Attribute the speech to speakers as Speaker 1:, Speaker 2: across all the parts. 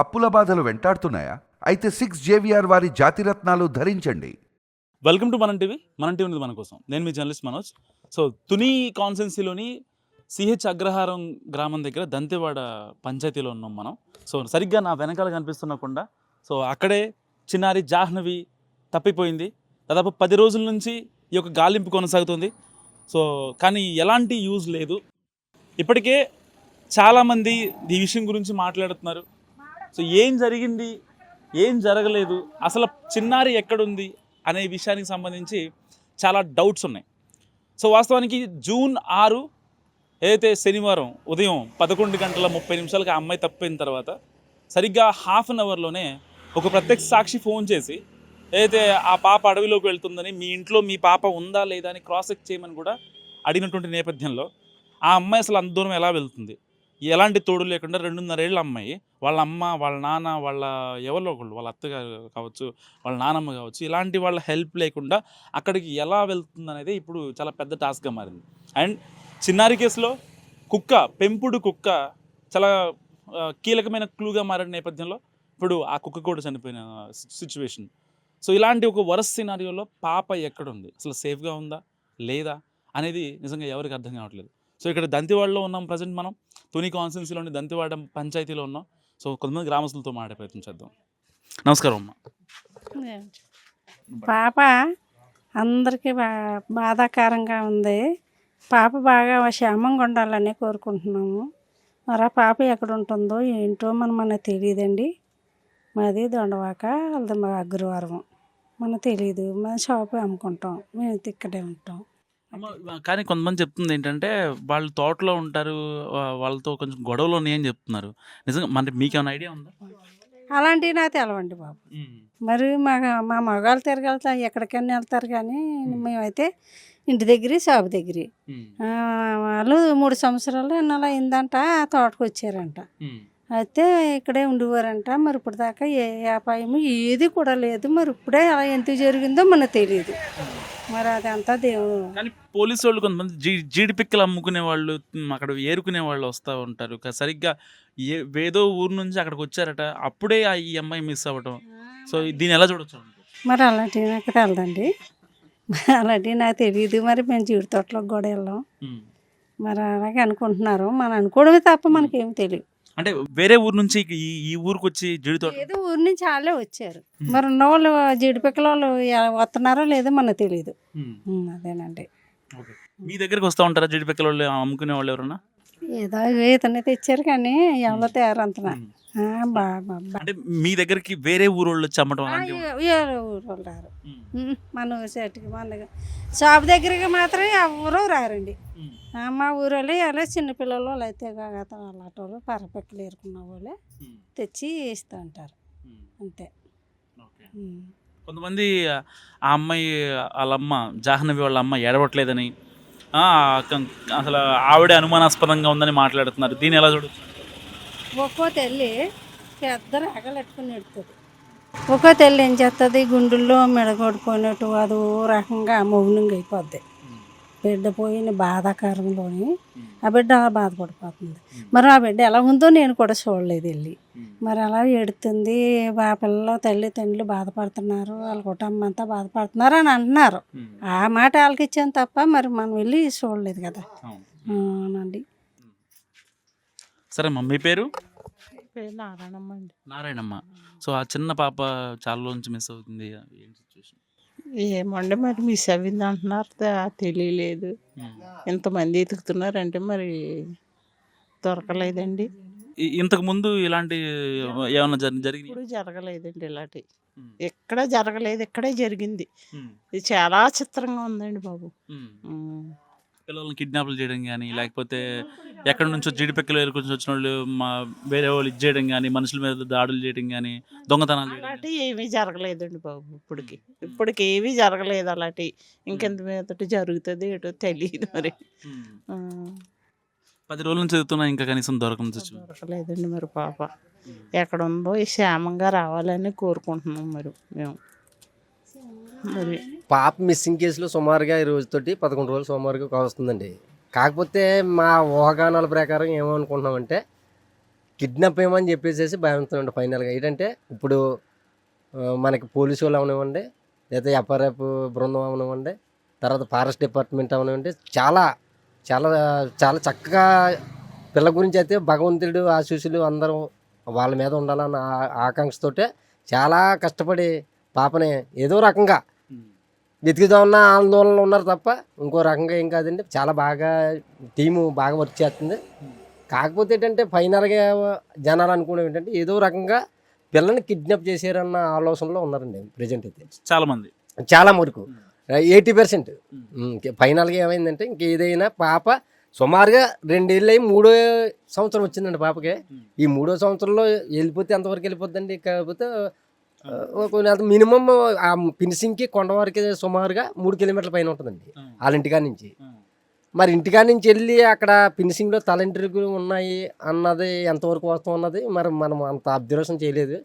Speaker 1: అప్పుల బాధలు వెంటాడుతున్నాయా? అయితే 6 JVR వారి జాతిరత్నాలు ధరించండి.
Speaker 2: వెల్కమ్ టు మనం టీవీ ఉంది మన కోసం. నేను మీ జర్నలిస్ట్ మనోజ్. సో తుని కాన్స్టెన్సీలోని సిహెచ్ అగ్రహారం గ్రామం దగ్గర దంతెవాడ పంచాయతీలో ఉన్నాం మనం. సో సరిగ్గా నా వెనకాల కనిపిస్తున్నకుండా సో అక్కడే చిన్నారి జాహ్నవి తప్పిపోయింది. దాదాపు 10 రోజుల నుంచి ఈ యొక్క గాలింపు కొనసాగుతుంది. సో కానీ ఎలాంటి యూజ్ లేదు. ఇప్పటికే చాలామంది ఈ విషయం గురించి మాట్లాడుతున్నారు. సో ఏం జరిగింది, ఏం జరగలేదు, అసలు చిన్నారి ఎక్కడుంది అనే విషయానికి సంబంధించి చాలా డౌట్స్ ఉన్నాయి. సో వాస్తవానికి జూన్ 6 ఏదైతే శనివారం ఉదయం 11:30 ఆ అమ్మాయి తప్పిన తర్వాత సరిగ్గా హాఫ్ అన్ అవర్లోనే ఒక ప్రత్యక్ష సాక్షి ఫోన్ చేసి ఏదైతే ఆ పాప అడవిలోకి వెళ్తుందని, మీ ఇంట్లో మీ పాప ఉందా లేదా అని క్రాస్ చెక్ చేయమని కూడా అడిగినటువంటి నేపథ్యంలో ఆ అమ్మాయి అసలు అంత దూరం ఎలా వెళ్తుంది, ఎలాంటి తోడు లేకుండా 2.5 ఏళ్ళ అమ్మాయి, వాళ్ళ అమ్మ, వాళ్ళ నాన్న, వాళ్ళ ఎవరో ఒకళ్ళు, వాళ్ళ అత్తగారు కావచ్చు, వాళ్ళ నానమ్మ కావచ్చు, ఇలాంటి వాళ్ళ హెల్ప్ లేకుండా అక్కడికి ఎలా వెళ్తుంది అనేది ఇప్పుడు చాలా పెద్ద టాస్క్గా మారింది. అండ్ చిన్నారి కేసులో కుక్క, పెంపుడు కుక్క చాలా కీలకమైన క్లూగా మారిన నేపథ్యంలో ఇప్పుడు ఆ కుక్క కూడా చనిపోయిన సిచ్యువేషన్. సో ఇలాంటి ఒక వరస్ట్ సినారియోలో పాప ఎక్కడుంది, అసలు సేఫ్గా ఉందా లేదా అనేది నిజంగా ఎవరికి అర్థం కావట్లేదు. సో ఇక్కడ దంతివాడలో ఉన్నాం ప్రజెంట్ మనం. తుని కాన్స్టెన్సీలోని దంతివాడ పంచాయతీలో ఉన్నాం. సో కొంతమంది గ్రామస్తులతో మాట్లాడే ప్రయత్నం చేద్దాం. నమస్కారం అమ్మ.
Speaker 3: పాప అందరికీ బాధాకరంగా ఉంది. పాప బాగా క్షేమంగా ఉండాలని కోరుకుంటున్నాము. మరి ఆ పాప ఎక్కడ ఉంటుందో ఏంటో మనకు తెలియదండి. మాది దొండవాక, వాళ్ళది మా అగ్రవారం. మనకు తెలియదు. మేము షాపు అమ్ముకుంటాం, మేము ఇక్కడే ఉంటాం.
Speaker 2: కానీ కొంతమంది చెప్తుంది ఏంటంటే వాళ్ళు తోటలో ఉంటారు, వాళ్ళతో కొంచెం గొడవలు ఉన్నాయని చెప్తున్నారు. నిజంగా మరి మీకేమైనా ఐడియా ఉందా?
Speaker 3: అలాంటివి నాకు తెలవండి బాబు. మరి మా మగవాళ్ళు తిరగలుగుతా ఎక్కడికైనా వెళ్తారు, కానీ మేమైతే ఇంటి దగ్గర, షాపు దగ్గర. వాళ్ళు 3 సంవత్సరాలు ఎన్నాళ్ళు అయిందంట తోటకు వచ్చారంట. అయితే ఇక్కడే ఉండేవారంట. మరి ఇప్పుడు దాకా ఏ అపాయం ఏది కూడా లేదు. మరి ఇప్పుడే అలా ఎంత జరిగిందో మనకు తెలియదు. మరి అదంతా దేవుడు.
Speaker 2: కానీ పోలీసు వాళ్ళు కొంతమంది జీడి పిక్కలు అమ్ముకునే వాళ్ళు, అక్కడ ఏరుకునే వాళ్ళు వస్తూ ఉంటారు. సరిగ్గా ఏదో ఊరు నుంచి అక్కడికి వచ్చారట, అప్పుడే ఈ అమ్మాయి మిస్ అవ్వటం. సో దీన్ని ఎలా చూడొచ్చు?
Speaker 3: మరి అలాంటివి నాకు తెలదండి. అలాంటివి నాకు తెలియదు. మరి మేము జీడి తోటలోకి కూడా వెళ్ళాం. మరి అలాగే అనుకుంటున్నారు. మనం అనుకోవడమే తప్ప మనకేం తెలియదు.
Speaker 2: అంటే వేరే ఊరు నుంచి ఈ ఊరికి వచ్చి జీడి తోట,
Speaker 3: ఏదో ఊరు నుంచి వాళ్ళే వచ్చారు. మరి ఉన్న వాళ్ళు జీడి పిక్కల వాళ్ళు వస్తున్నారో లేదో మనకు తెలియదు. అదేనండి.
Speaker 2: మీ దగ్గరికి వస్తూ ఉంటారా జీడి పిక్కల వాళ్ళు అమ్ముకునే వాళ్ళు ఎవరన్నా?
Speaker 3: ఏదో ఇతనే తెచ్చారు, కానీ ఎవరో తయారంతనా
Speaker 2: అంటే మీ దగ్గరికి వేరే ఊరు వాళ్ళు వచ్చి అమ్మటం
Speaker 3: వేరే ఊరు వాళ్ళు రారు. మన చెట్టుకి మన షాప్ దగ్గరికి మాత్రం ఎవరూ రారండి. మా ఊరు వాళ్ళు ఎలా చిన్నపిల్లలు వాళ్ళు అయితే అలాంటి వాళ్ళు పరపెక్కలు ఏరుకున్న వాళ్ళే తెచ్చి ఇస్తూ ఉంటారు అంతే.
Speaker 2: కొంతమంది ఆ అమ్మాయి వాళ్ళ అమ్మ, జాహ్నవి వాళ్ళ అమ్మ ఏడవట్లేదని, అసలు ఆవిడే అనుమానాస్పదంగా ఉందని మాట్లాడుతున్నారు. దీన్ని ఎలా చూడొచ్చు?
Speaker 3: ఒక్కో తల్లి పెద్ద రేగలు పెట్టుకుని ఎడుతుంది. ఒక్కో తల్లి ఏం చేస్తుంది, గుండెల్లో మెడగొడిపోయినట్టు అదో రకంగా మౌనంగా అయిపోద్ది. బిడ్డ పోయిన బాధాకరంలోని ఆ బిడ్డ అలా బాధపడిపోతుంది. మరి ఆ బిడ్డ ఎలా ఉందో నేను కూడా చూడలేదు వెళ్ళి. మరి అలా ఎడుతుంది. పిల్లలు తండ్రులు బాధపడుతున్నారు, వాళ్ళ కుటుంబం అంతా బాధపడుతున్నారు అని అంటున్నారు. ఆ మాట వాళ్ళకి ఇచ్చాను తప్ప మరి మనం వెళ్ళి చూడలేదు కదా. అవునండి.
Speaker 2: సరే, మీ పేరు?
Speaker 3: నారాయణమ్మ అండి.
Speaker 2: నారాయణమ్మ. సో ఆ చిన్న పాప చాలా నుంచి మిస్ అవుతుంది.
Speaker 4: ఏమండి మరి మిస్ అవ్వింది అంటున్నారు, తెలియలేదు. ఎంతమంది ఎతుకుతున్నారంటే మరి దొరకలేదండి.
Speaker 2: ఇంతకు ముందు ఇలాంటి ఏమన్నా జరిగింది?
Speaker 4: ఇప్పుడు జరగలేదండి ఇలాంటి, ఎక్కడ జరగలేదు, ఇక్కడే జరిగింది. ఇది చాలా చిత్రంగా ఉందండి బాబు.
Speaker 2: పిల్లల్ని కిడ్నాప్లు చేయడం కానీ, లేకపోతే ఎక్కడి నుంచో జీడిపెక్కలు ఏరుకొని వచ్చిన వాళ్ళు వేరే వాళ్ళు ఇది చేయడం కానీ, మనుషుల మీద దాడులు చేయడం కానీ, దొంగతనాలు
Speaker 4: అలాంటి ఏమీ జరగలేదండి బాబు. ఇప్పటికి ఏమీ జరగలేదు అలాంటి. ఇంకెంత మీద జరుగుతుంది ఏటో తెలియదు మరి.
Speaker 2: 10 రోజుల నుంచి చదువుతున్నా, ఇంకా కనీసం
Speaker 4: దొరకలేదండి. మరి పాప ఎక్కడ ఉందో క్షేమంగా రావాలని కోరుకుంటున్నాం మరి మేము. మరి
Speaker 5: పాప మిస్సింగ్ కేసులో సుమారుగా ఈ రోజుతోటి 11 రోజులు సుమారుగా వస్తుందండి. కాకపోతే మా ఊహాగానాల ప్రకారం ఏమనుకుంటున్నామంటే కిడ్నాప్ ఏమని చెప్పేసి భయపడుతుండే ఫైనల్గా. ఏంటంటే ఇప్పుడు మనకి పోలీసు వాళ్ళు అవనివ్వండి, లేదా ఎఫ్ఆర్ఎఫ్ బృందం అవనివ్వండి, తర్వాత ఫారెస్ట్ డిపార్ట్మెంట్ అవనివ్వండి, చాలా చాలా చాలా చక్కగా పిల్ల గురించి అయితే భగవంతుడు ఆశీస్సులు అందరూ వాళ్ళ మీద ఉండాలన్న ఆకాంక్షతోటే చాలా కష్టపడి పాపని ఏదో రకంగా వెతుకుదామన్న ఆందోళనలో ఉన్నారు తప్ప ఇంకో రకంగా ఏం కాదండి. చాలా బాగా టీము బాగా వర్క్ చేస్తుంది. కాకపోతే ఏంటంటే ఫైనల్గా జనాలు అనుకోవడం ఏంటంటే ఏదో రకంగా పిల్లని కిడ్నాప్ చేశారన్న ఆలోచనలో ఉన్నారండి ప్రజెంట్ అయితే
Speaker 2: చాలా మంది.
Speaker 5: చాలా వరకు 80%. ఫైనల్గా ఏమైందంటే ఇంకేదైనా పాప సుమారుగా 2 ఏళ్ళు అయ్యి 3వ సంవత్సరం వచ్చిందండి పాపకి. ఈ 3వ సంవత్సరంలో వెళ్ళిపోతే ఎంతవరకు వెళ్ళిపోద్దండి. కాకపోతే మినిమం ఆ ఫినిషింగ్కి కొండ వరకు సుమారుగా 3 కిలోమీటర్ల పైన ఉంటుందండి వాళ్ళ ఇంటికాడ నుంచి. మరి ఇంటికాడ నుంచి వెళ్ళి అక్కడ ఫినిషింగ్లో తలంటికి ఉన్నాయి అన్నది ఎంతవరకు వస్తాం అన్నది మరి మనం అంత అబ్జర్వేషన్ చేయలేదు.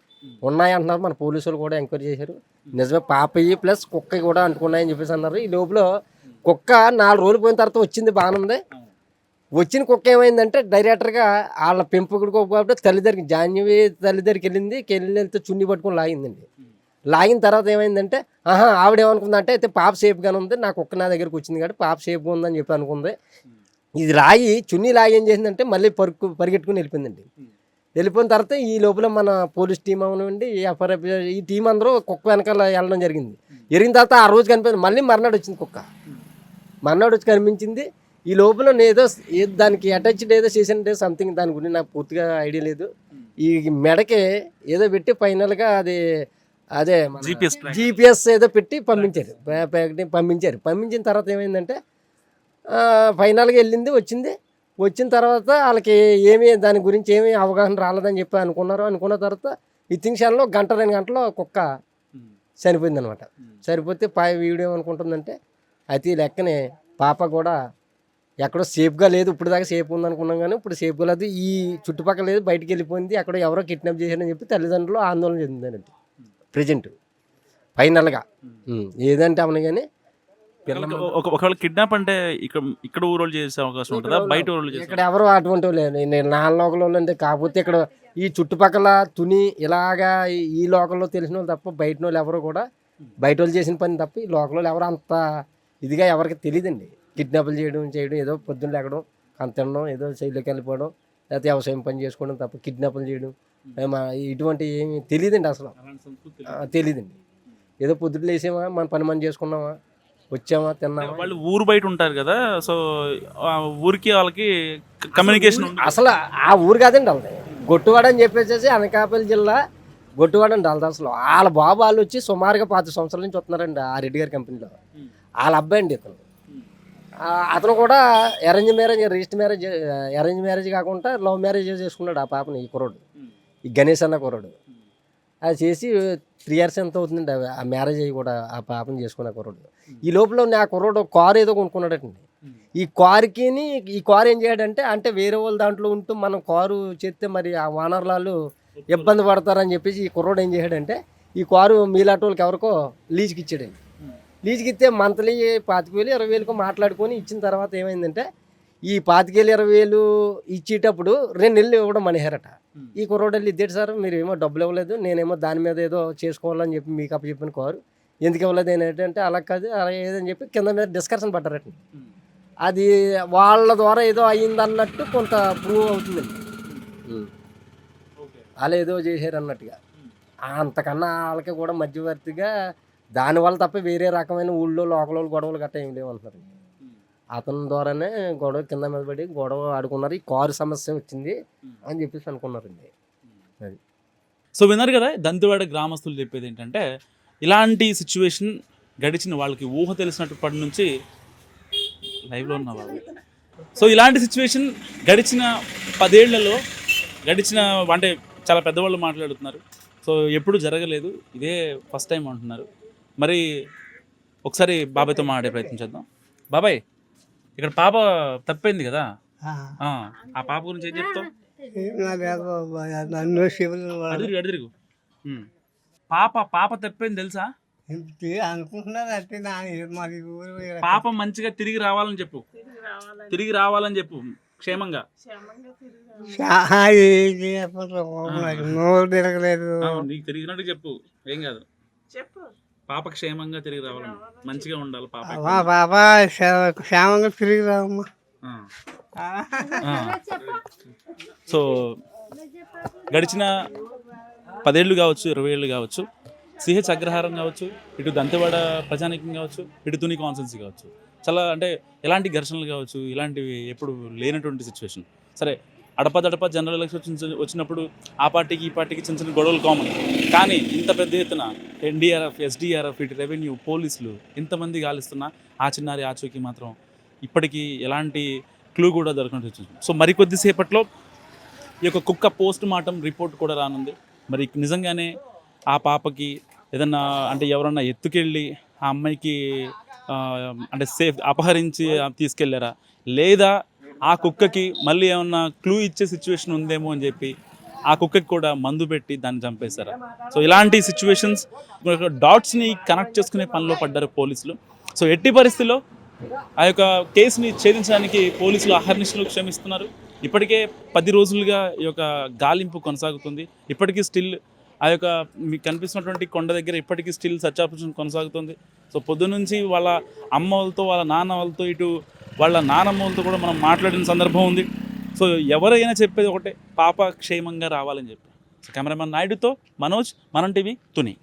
Speaker 5: ఉన్నాయి అంటున్నారు, మన పోలీసులు కూడా ఎంక్వైరీ చేశారు. నిజమే పాపయ్యి ప్లస్ కుక్క కూడా అంటుకున్నాయని చెప్పేసి అన్నారు. ఈ లోపల కుక్క 4 రోజులు పోయిన తర్వాత వచ్చింది, బాగానే ఉంది. వచ్చిన కుక్క ఏమైందంటే డైరెక్టర్గా వాళ్ళ పెంపుకుడు కాబట్టి తల్లిదండ్రికి జాన్యవి తల్లిదండ్రికి వెళ్తే చున్ని పట్టుకొని లాగిందండి. లాగిన తర్వాత ఏమైందంటే ఆవిడేమనుకుందంటే అయితే పాప సేఫ్గానే ఉంది, నా కుక్క నా దగ్గరికి వచ్చింది కాబట్టి పాప సేఫ్గా ఉందని చెప్పి అనుకుంది. ఇది లాగి చున్నీ లాగి ఏం చేసిందంటే మళ్ళీ పరిగెట్టుకుని వెళ్ళిపోయిందండి. వెళ్ళిపోయిన తర్వాత ఈ లోపల మన పోలీస్ టీం అవనివ్వండి, ఎఫ్ఆర్ఎఫ్ ఈ టీం అందరూ కుక్క వెనకాల వెళ్ళడం జరిగింది. జరిగిన తర్వాత ఆ రోజు కనిపించింది. మళ్ళీ మర్నాడు వచ్చింది కుక్క, మర్నాడు వచ్చి కనిపించింది. ఈ లోపల ఏదో దానికి అటాచ్డ్ ఏదో చేసినట్టే సంథింగ్, దాని గురించి నాకు పూర్తిగా ఐడియా లేదు. ఈ మెడకి ఏదో పెట్టి ఫైనల్గా అదే GPS ఏదో పెట్టి పంపించారు. పంపించిన తర్వాత ఏమైందంటే ఫైనల్గా వెళ్ళింది, వచ్చిన తర్వాత వాళ్ళకి దాని గురించి ఏమీ అవగాహన రాలేదని చెప్పి అనుకున్న తర్వాత ఈ తింక్షాల్లో 1-2 గంటల్లో కుక్క చనిపోయింది అనమాట. సరిపోతే వీడియో ఏమనుకుంటుందంటే అయితే ఈ లెక్కనే పాప కూడా ఎక్కడో సేఫ్గా లేదు, ఇప్పుడు దాకా సేఫ్ ఉందనుకున్నాం కానీ ఇప్పుడు సేఫ్గా లేదు, ఈ చుట్టుపక్కల లేదు, బయటికి వెళ్ళిపోయింది, అక్కడ ఎవరో కిడ్నాప్ చేశారని చెప్పి తల్లిదండ్రులు ఆందోళన చెందిందండి ప్రజెంట్ ఫైనల్గా. ఏదంటే అవును కానీ
Speaker 2: ఒకవేళ కిడ్నాప్ అంటే ఇక్కడ ఊరోళ్ళు చేసే అవకాశం ఉంటుందా, బయట ఊరోళ్ళు చేసే?
Speaker 5: ఇక్కడ ఎవరు అటువంటి లేదు, నేను నా లోకల్లో అంటే. కాకపోతే ఇక్కడ ఈ చుట్టుపక్కల తుని ఇలాగా ఈ లోకల్లో తెలిసిన వాళ్ళు తప్ప బయట వాళ్ళు ఎవరు కూడా బయట వాళ్ళు చేసిన పని తప్ప ఈ లోకల్లో ఎవరు అంత ఇదిగా ఎవరికి తెలియదండి. కిడ్నాప్లు చేయడం ఏదో పొద్దున్న లేకడం అంత తినడం, ఏదో శైలికి వెళ్ళిపోవడం, లేకపోతే వ్యవసాయం పని చేసుకోవడం తప్ప కిడ్నాప్లు చేయడం ఇటువంటి ఏమి తెలియదండి, అసలు తెలియదండి. ఏదో పొద్దున్న లేసామా మన పని మనం చేసుకున్నామా, వచ్చామా, తిన్నామా.
Speaker 2: వాళ్ళు ఊరు బయట ఉంటారు కదా, సో ఊరికి వాళ్ళకి కమ్యూనికేషన్
Speaker 5: అసలు ఆ ఊరు కాదండి వాళ్ళది, గొట్టువాడ అని చెప్పేసి అనకాపల్లి జిల్లా గొట్టువాడ అండి వాళ్ళది. అసలు వాళ్ళ బాబు వాళ్ళు వచ్చి సుమారుగా 5 సంవత్సరాల నుంచి వస్తున్నారండి ఆ రెడ్డి గారి కంపెనీలో. వాళ్ళ అబ్బాయి అండి అతను కూడా అరేంజ్ మ్యారేజ్ కాకుండా లవ్ మ్యారేజ్ చేసుకున్నాడు ఆ పాపని, ఈ కుర్రోడు, ఈ గణేష్ అన్న కుర్రోడు. అది చేసి 3 years ఎంత అవుతుందండి ఆ మ్యారేజ్ అయ్యి కూడా ఆ పాపని చేసుకున్న కుర్రోడు. ఈ లోపల ఆ కుర్రోడు కారు ఏదో కొనుక్కున్నాడటండి. ఈ కారు ఏం చేయడంటే అంటే వేరే వాళ్ళ దాంట్లో ఉంటూ మనం కారు చేస్తే మరి ఆ వానర్లాలు ఇబ్బంది పడతారని చెప్పేసి ఈ కుర్రోడు ఏం చేశాడంటే ఈ కారు మీలాంటి వాళ్ళకి ఎవరికో లీజుకి ఇచ్చాడండి. లీజుకి ఇస్తే మంత్లీ 25,000 20,000 మాట్లాడుకొని ఇచ్చిన తర్వాత ఏమైందంటే ఈ 25,000 20,000 ఇచ్చేటప్పుడు 2 నెలలు ఇవ్వడం మనిహారట. ఈ కుర్రోడు వెళ్ళి ఇద్దేటి సార్ మీరు ఏమో డబ్బులు ఇవ్వలేదు, నేనేమో దాని మీద ఏదో చేసుకోవాలని చెప్పి మీకు చెప్పిన కారు ఎందుకు ఇవ్వలేదు ఏంటంటే అలా కాదు అలా ఏదని చెప్పి కింద మీద డిస్కషన్ పడ్డారట. అది వాళ్ళ ద్వారా ఏదో అయ్యిందన్నట్టు కొంత ప్రూవ్ అవుతుందండి. వాళ్ళు ఏదో చేశారు అన్నట్టుగా. అంతకన్నా వాళ్ళకి కూడా మధ్యవర్తిగా దానివల్ల తప్ప వేరే రకమైన ఊళ్ళో లోకల్ గొడవలు గట్రా ఏం లేవంటున్నారు. అతని ద్వారానే గొడవ కింద మీద పడి గొడవ ఆడుకున్నారు, ఈ కారు సమస్య వచ్చింది అని చెప్పేసి అనుకున్నారండి. అది
Speaker 2: సో విన్నారు కదా, దంతెవాడ గ్రామస్తులు చెప్పేది ఏంటంటే ఇలాంటి సిచ్యువేషన్ గడిచిన వాళ్ళకి ఊహ తెలిసినప్పటి నుంచి లైవ్లో ఉన్న వాళ్ళు. సో ఇలాంటి సిచ్యువేషన్ గడిచిన 10 ఏళ్లలో అంటే చాలా పెద్దవాళ్ళు మాట్లాడుతున్నారు. సో ఎప్పుడు జరగలేదు, ఇదే ఫస్ట్ టైం అంటున్నారు. మరి ఒకసారి బాబాయ్తో మాట్లాడే ప్రయత్నం చేద్దాం. బాబాయ్, ఇక్కడ పాప తప్పైంది కదా, ఆ పాప గురించి ఏం చెప్తావు? అడుగు పాప తప్పైంది తెలుసా? పాప మంచిగా తిరిగి రావాలని చెప్పు, క్షేమంగా
Speaker 6: నోరు తిరగలేదు.
Speaker 2: నీకు తిరిగినట్టు చెప్పు, ఏం కాదు.
Speaker 4: చెప్పు.
Speaker 2: పాప క్షేమంగా తిరిగి రావాలని, మంచిగా ఉండాలి పాప.
Speaker 6: మా పాప క్షేమంగా తిరిగి రావమ్మా.
Speaker 2: సో గడిచిన 10 ఏళ్ళు కావచ్చు, 20 ఏళ్ళు కావచ్చు, సిహెచ్ అగ్రహారం కావచ్చు, ఇటు దంతెవాడ ప్రజానీకం కావచ్చు, ఇటు తుని కాన్స్టెన్సీ కావచ్చు, చాలా అంటే ఎలాంటి ఘర్షణలు కావచ్చు ఇలాంటివి ఎప్పుడు లేనటువంటి సిచ్యువేషన్. సరే, అడపదడప జనరల్ ఎలక్షన్స్ వచ్చినప్పుడు ఆ పార్టీకి ఈ పార్టీకి చిన్న చిన్న గొడవలు కామన్. కానీ ఇంత పెద్ద ఎత్తున ఎన్డీఆర్ఎఫ్, ఎస్డీఆర్ఎఫ్, ఇటు రెవెన్యూ, పోలీసులు ఇంతమంది గాలిస్తున్నా ఆ చిన్నారి ఆచూకీ మాత్రం ఇప్పటికీ ఎలాంటి క్లూ కూడా దొరకనట్టు వచ్చింది. సో మరికొద్దిసేపట్లో ఈ యొక్క కుక్క పోస్ట్ మార్టం రిపోర్ట్ కూడా రానుంది. మరి నిజంగానే ఆ పాపకి ఏదన్నా అంటే ఎవరన్నా ఎత్తుకెళ్ళి ఆ అమ్మాయికి అంటే సేఫ్ అపహరించి తీసుకెళ్లారా, లేదా ఆ కుక్కకి మళ్ళీ ఏమన్నా క్లూ ఇచ్చే సిచ్యువేషన్ ఉందేమో అని చెప్పి ఆ కుక్కకి కూడా మందు పెట్టి దాన్ని చంపేశారా. సో ఇలాంటి సిచ్యువేషన్స్ డాట్స్ని కనెక్ట్ చేసుకునే పనిలో పడ్డారు పోలీసులు. సో ఎట్టి పరిస్థితుల్లో ఆ యొక్క కేసుని ఛేదించడానికి పోలీసులు అహర్నిశలు శ్రమిస్తున్నారు. ఇప్పటికే 10 రోజులుగా ఈ యొక్క గాలింపు కొనసాగుతుంది. ఇప్పటికీ స్టిల్ ఆ యొక్క మీకు కనిపిస్తున్నటువంటి కొండ దగ్గర ఇప్పటికీ స్టిల్ సర్చ్ ఆపరేషన్ కొనసాగుతుంది. సో పొద్దునుంచి వాళ్ళ అమ్మ వాళ్ళతో, వాళ్ళ నాన్న వాళ్ళతో, ఇటు వాళ్ళ నానమ్మ వాళ్ళతో కూడా మనం మాట్లాడిన సందర్భం ఉంది. సో ఎవరైనా చెప్పేది ఒకటే, పాప క్షేమంగా రావాలని చెప్పి. సో కెమెరామెన్ నాయుడుతో మనోజ్, మనం టీవీ, తుని.